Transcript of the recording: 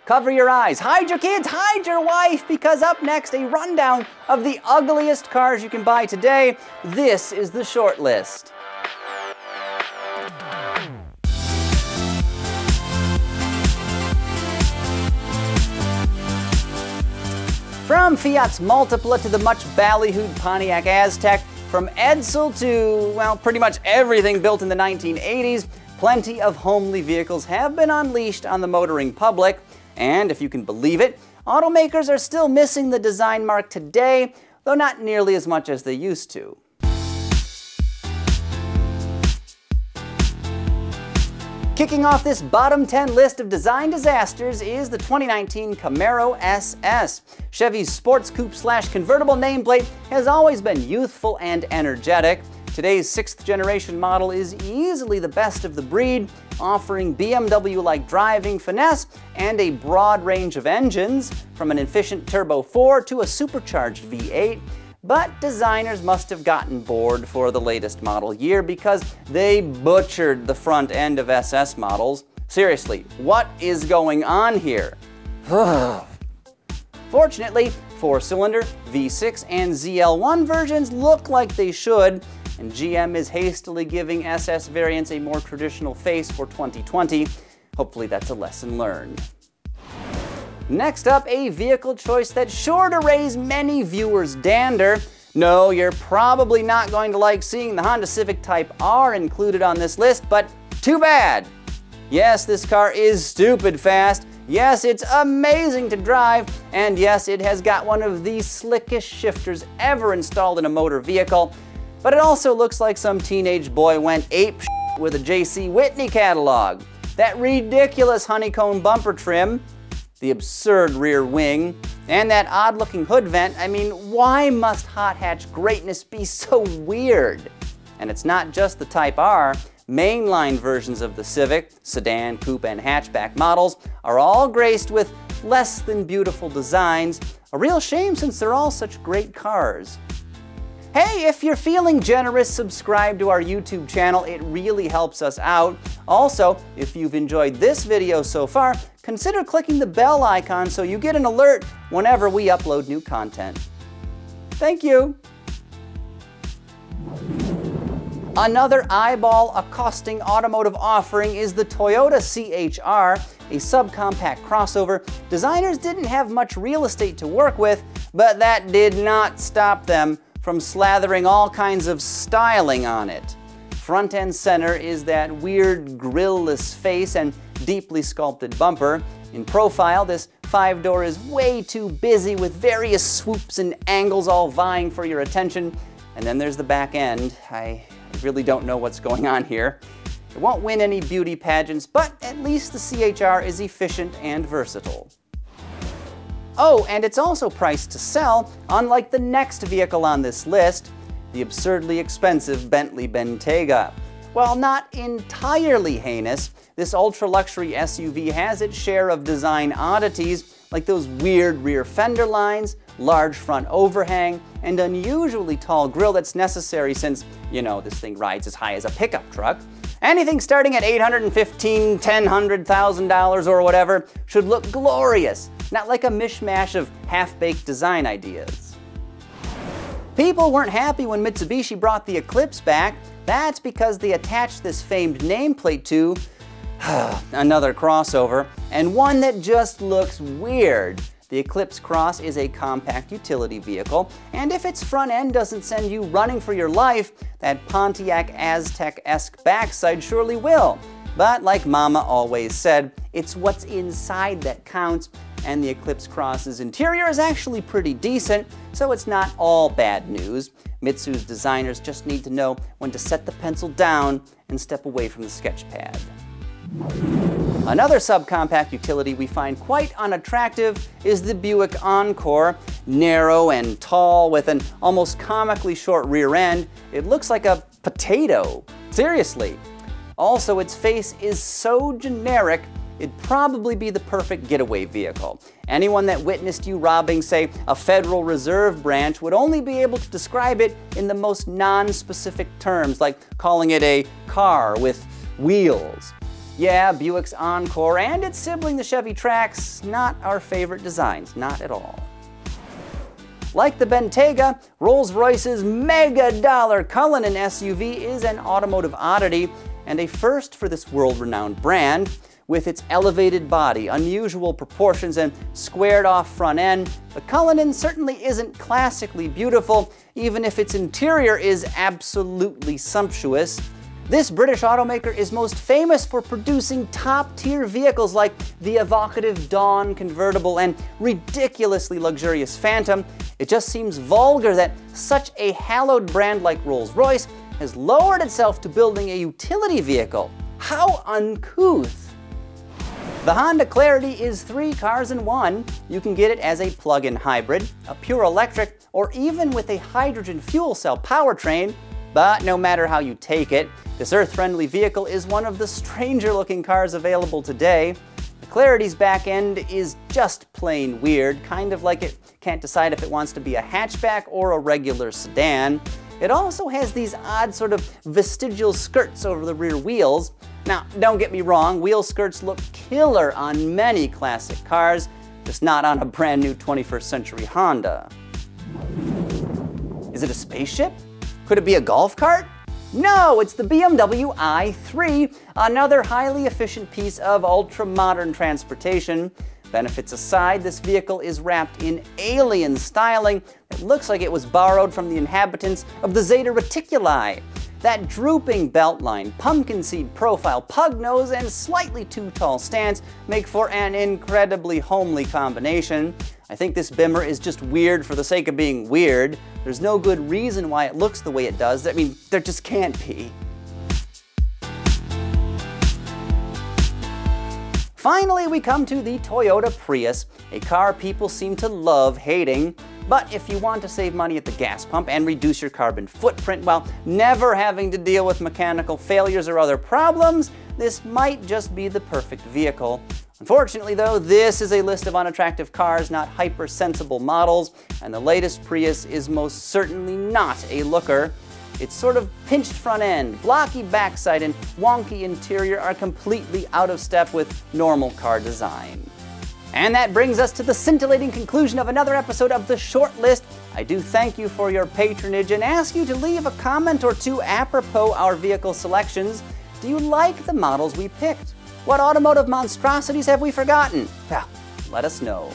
cover your eyes, hide your kids, hide your wife, because up next, a rundown of the ugliest cars you can buy today. This is the short list. From Fiat's Multipla to the much-ballyhooed Pontiac Aztek, from Edsel to, well, pretty much everything built in the 1980s, plenty of homely vehicles have been unleashed on the motoring public. And if you can believe it, automakers are still missing the design mark today, though not nearly as much as they used to. Kicking off this bottom 10 list of design disasters is the 2019 Camaro SS. Chevy's sports coupe/convertible nameplate has always been youthful and energetic. Today's 6th generation model is easily the best of the breed, offering BMW-like driving finesse and a broad range of engines, from an efficient Turbo 4 to a supercharged V8. But designers must have gotten bored for the latest model year because they butchered the front end of SS models. Seriously, what is going on here? Fortunately, 4-cylinder, V6, and ZL1 versions look like they should, and GM is hastily giving SS variants a more traditional face for 2020. Hopefully that's a lesson learned. Next up, a vehicle choice that's sure to raise many viewers' dander. No, you're probably not going to like seeing the Honda Civic TypeR included on this list, but too bad. Yes, this car is stupid fast. Yes, it's amazing to drive. And yes, it has got one of the slickest shifters ever installed in a motor vehicle. But it also looks like some teenage boy went ape with a J.C. Whitney catalog. That ridiculous honeycomb bumper trim, the absurd rear wing, and that odd-looking hood vent. I mean, why must hot hatch greatness be so weird? And it's not just the TypeR. Mainline versions of the Civic, sedan, coupe, and hatchback models are all graced with less than beautiful designs. A real shame since they're all such great cars. Hey, if you're feeling generous, subscribe to our YouTube channel. It really helps us out. Also, if you've enjoyed this video so far, consider clicking the bell icon so you get an alert whenever we upload new content. Thank you. Another eyeball-accosting automotive offering is the Toyota CHR, a subcompact crossover. Designers didn't have much real estate to work with, but that did not stop them from slathering all kinds of styling on it. Front and center is that weird grille-less face and deeply sculpted bumper. In profile, this 5-door is way too busy with various swoops and angles all vying for your attention. And then there's the back end. I really don't know what's going on here. It won't win any beauty pageants, but at least the CHR is efficient and versatile. Oh, and it's also priced to sell, unlike the next vehicle on this list, the absurdly expensive Bentley Bentayga. While not entirely heinous, this ultra-luxury SUV has its share of design oddities, like those weird rear fender lines, large front overhang, and unusually tall grille that's necessary since, you know, this thing rides as high as a pickup truck. Anything starting at $815,000, $100,000 or whatever should look glorious, not like a mishmash of half-baked design ideas. People weren't happy when Mitsubishi brought the Eclipse back. That's because they attached this famed nameplate to another crossover, and one that just looks weird. The Eclipse Cross is a compact utility vehicle, and if its front end doesn't send you running for your life, that Pontiac Aztek-esque backside surely will. But like Mama always said, it's what's inside that counts, and the Eclipse Cross's interior is actually pretty decent, so it's not all bad news. Mitsu's designers just need to know when to set the pencil down and step away from the sketch pad. Another subcompact utility we find quite unattractive is the Buick Encore. Narrow and tall with an almost comically short rear end, it looks like a potato. Seriously. Also, its face is so generic, it'd probably be the perfect getaway vehicle. Anyone that witnessed you robbing, say, a Federal Reserve branch would only be able to describe it in the most non-specific terms, like calling it a car with wheels. Yeah, Buick's Encore and its sibling, the Chevy Trax, not our favorite designs, not at all. Like the Bentayga, Rolls-Royce's mega-dollar Cullinan SUV is an automotive oddity and a first for this world-renowned brand. With its elevated body, unusual proportions, and squared-off front end, the Cullinan certainly isn't classically beautiful, even if its interior is absolutely sumptuous. This British automaker is most famous for producing top-tier vehicles like the evocative Dawn convertible and ridiculously luxurious Phantom. It just seems vulgar that such a hallowed brand like Rolls-Royce has lowered itself to building a utility vehicle. How uncouth! The Honda Clarity is 3 cars in one. You can get it as a plug-in hybrid, a pure electric, or even with a hydrogen fuel cell powertrain. But no matter how you take it, this earth-friendly vehicle is one of the stranger-looking cars available today. The Clarity's back end is just plain weird, kind of like it can't decide if it wants to be a hatchback or a regular sedan. It also has these odd sort of vestigial skirts over the rear wheels. Now, don't get me wrong, wheel skirts look killer on many classic cars, just not on a brand new 21st century Honda. Is it a spaceship? Could it be a golf cart? No, it's the BMW i3, another highly efficient piece of ultra-modern transportation. Benefits aside, this vehicle is wrapped in alien styling that looks like it was borrowed from the inhabitants of the Zeta Reticuli. That drooping beltline, pumpkin seed profile, pug nose, and slightly too tall stance make for an incredibly homely combination. I think this Bimmer is just weird for the sake of being weird. There's no good reason why it looks the way it does. I mean, there just can't be. Finally, we come to the Toyota Prius, a car people seem to love hating. But if you want to save money at the gas pump and reduce your carbon footprint while never having to deal with mechanical failures or other problems, this might just be the perfect vehicle. Unfortunately though, this is a list of unattractive cars, not hypersensible models, and the latest Prius is most certainly not a looker. Its sort of pinched front end, blocky backside, and wonky interior are completely out of step with normal car design. And that brings us to the scintillating conclusion of another episode of The Short List. I do thank you for your patronage and ask you to leave a comment or two apropos our vehicle selections. Do you like the models we picked? What automotive monstrosities have we forgotten? Well, let us know.